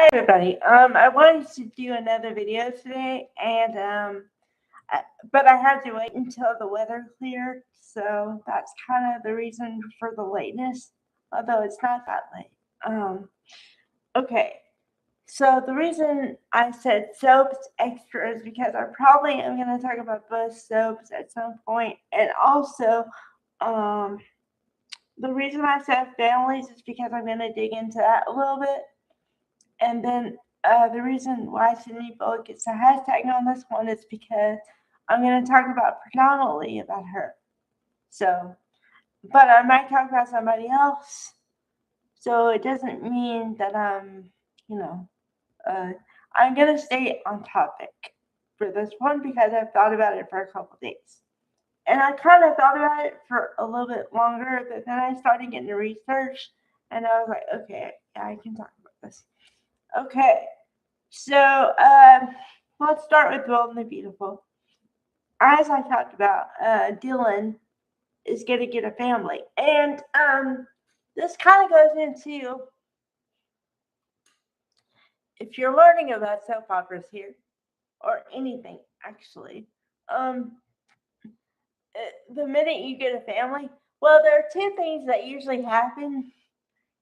Hi everybody. I wanted to do another video today, and but I had to wait until the weather cleared, so that's kind of the reason for the lateness. Although it's not that late. Okay. So the reason I said soaps extra is because I probably am going to talk about both soaps at some point, and also um, the reason I said families is because I'm going to dig into that a little bit. And then the reason why Sydney Bullock gets a hashtag on this one is because I'm going to talk about predominantly about her. So, but I might talk about somebody else. So it doesn't mean that uh, I'm going to stay on topic for this one because I've thought about it for a couple days. And I kind of thought about it for a little bit longer, but then I started getting to research and I was like, okay, yeah, I can talk about this. Okay, so let's start with Bold and the Beautiful. As I talked about, Dylan is going to get a family. And this kind of goes into, if you're learning about soap operas here, or anything actually, the minute you get a family, well, there are two things that usually happen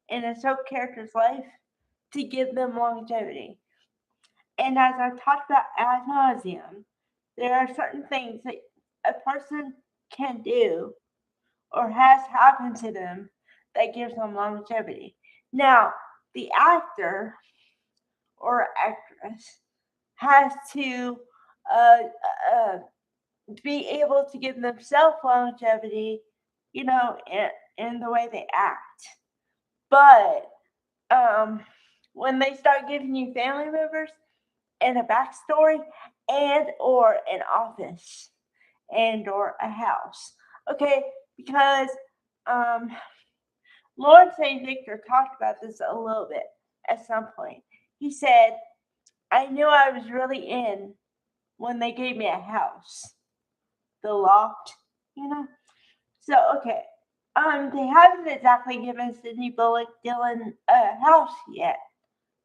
in a soap character's life to give them longevity. And as I've talked about ad nauseum, there are certain things that a person can do or has happened to them that gives them longevity. Now, the actor or actress has to uh, uh, be able to give themselves longevity, in the way they act. But when they start giving you family members and a backstory and or an office and or a house, okay, because um, Lord St. Victor talked about this a little bit at some point. He said, I knew I was really in when they gave me a house, the loft, you know. So okay, they haven't exactly given Sydney Bullock Dylan a house yet,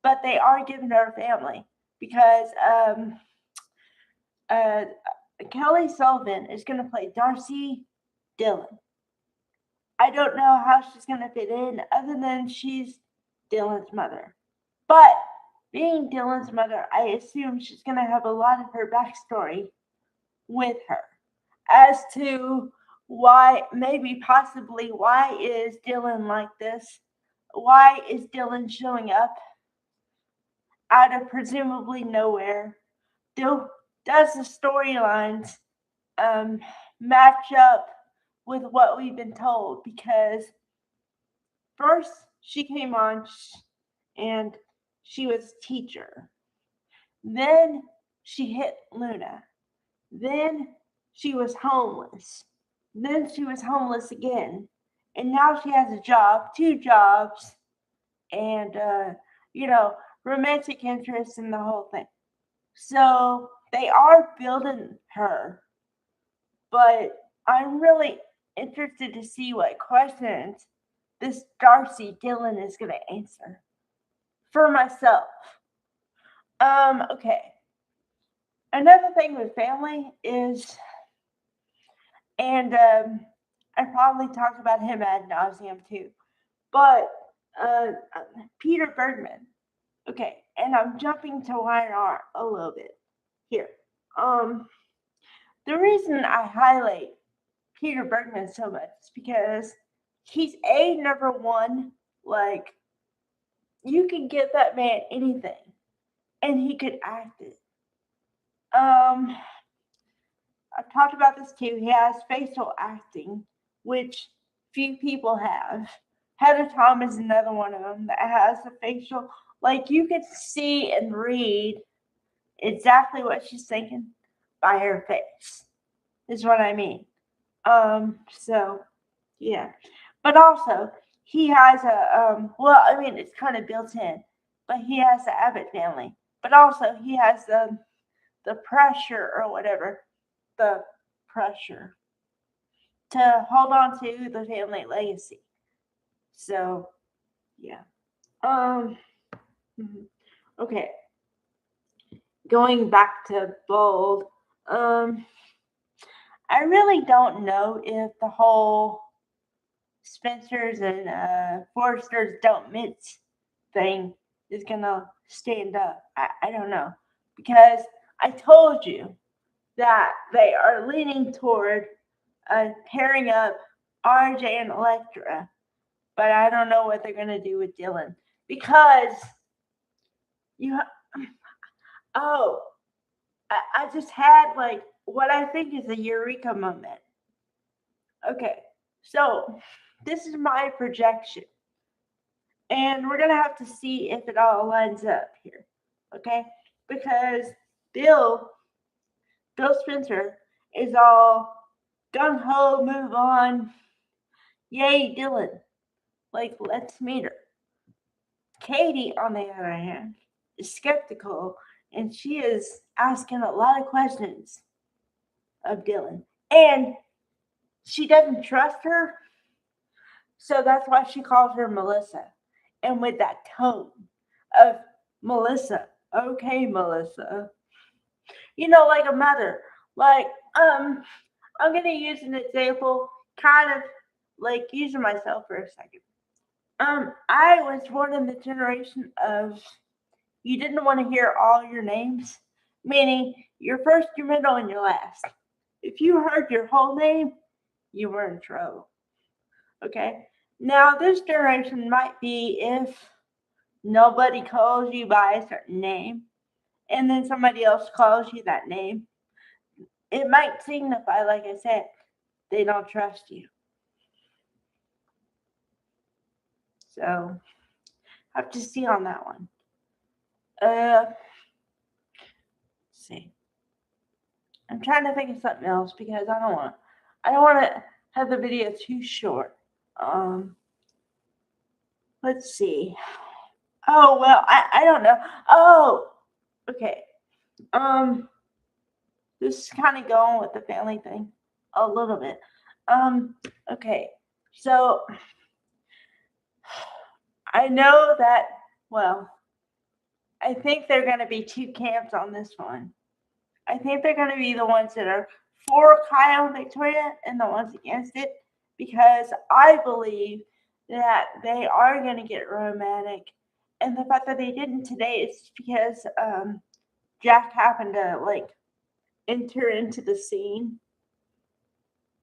but they are giving her a family because uh, Kelly Sullivan is going to play Darcy Dylan. I don't know how she's going to fit in other than she's Dylan's mother. But being Dylan's mother, I assume she's going to have a lot of her backstory with her as to why, maybe possibly, why is Dylan like this? Why is Dylan showing up out of presumably nowhere? Does the storylines match up with what we've been told? Because first she came on and she was a teacher. Then she hit Luna. Then she was homeless. Then she was homeless again. And now she has a job, two jobs, and, romantic interest in the whole thing. So they are building her. But I'm really interested to see what questions this Darcy Dylan is going to answer for myself. Okay. Another thing with family is, and I probably talk about him ad nauseum too, but Peter Bergman. Okay, and I'm jumping to Y&R a little bit here. The reason I highlight Peter Bergman so much is because he's number one. Like, you could give that man anything, and he could act it. I've talked about this too. He has facial acting, which few people have. Heather Tom is another one of them that has the facial. Like, you could see and read exactly what she's thinking by her face, is what I mean. So, yeah. But also, he has it's kind of built in, but he has the Abbott family. But also, he has the pressure or whatever, the pressure to hold on to the family legacy. So, yeah. Um, mhm. Okay. Going back to Bold, I really don't know if the whole Spencer's and Forrester's don't mix thing is gonna stand up. I don't know. Because I told you that they are leaning toward pairing up RJ and Electra, but I don't know what they're gonna do with Dylan. Because you oh, I just had like what I think is a eureka moment. Okay, so this is my projection, and we're gonna have to see if it all lines up here, okay? Because Bill, Bill Spencer is all gung ho, move on, yay, Dylan, like let's meet her. Katie, on the other hand, is skeptical, and she is asking a lot of questions of Dylan, and she doesn't trust her, so that's why she calls her Melissa. And with that tone of Melissa, okay, Melissa, like a mother. Like, I'm gonna use an example, kind of like using myself for a second. I was born in the generation of you didn't want to hear all your names, meaning your first, your middle, and your last. If you heard your whole name, you were in trouble. Okay? Now, this generation might be if nobody calls you by a certain name and then somebody else calls you that name. It might signify, like I said, they don't trust you. So, have to see on that one. Let's see. I'm trying to think of something else because I don't want to have the video too short. Let's see. Oh well, I don't know. Oh, okay. This is kind of going with the family thing a little bit. Okay. So I know that. Well, I think they're going to be two camps on this one. I think they're going to be the ones that are for Kyle and Victoria and the ones against it because I believe that they are going to get romantic. And the fact that they didn't today is because Jack happened to like enter into the scene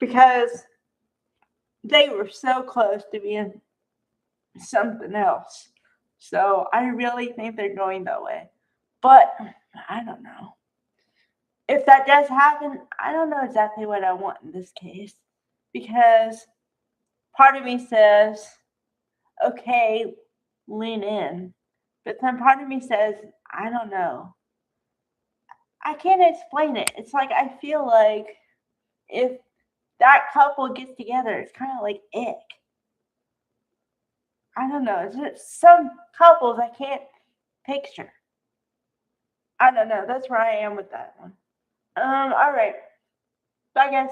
because they were so close to being something else. So I really think they're going that way. But I don't know. If that does happen, I don't know exactly what I want in this case because part of me says, okay, lean in. But then part of me says, I don't know. I can't explain it. It's like I feel like if that couple gets together, it's kind of like ick. I don't know. It's just some couples I can't picture. I don't know. That's where I am with that one. All right. Bye, guys.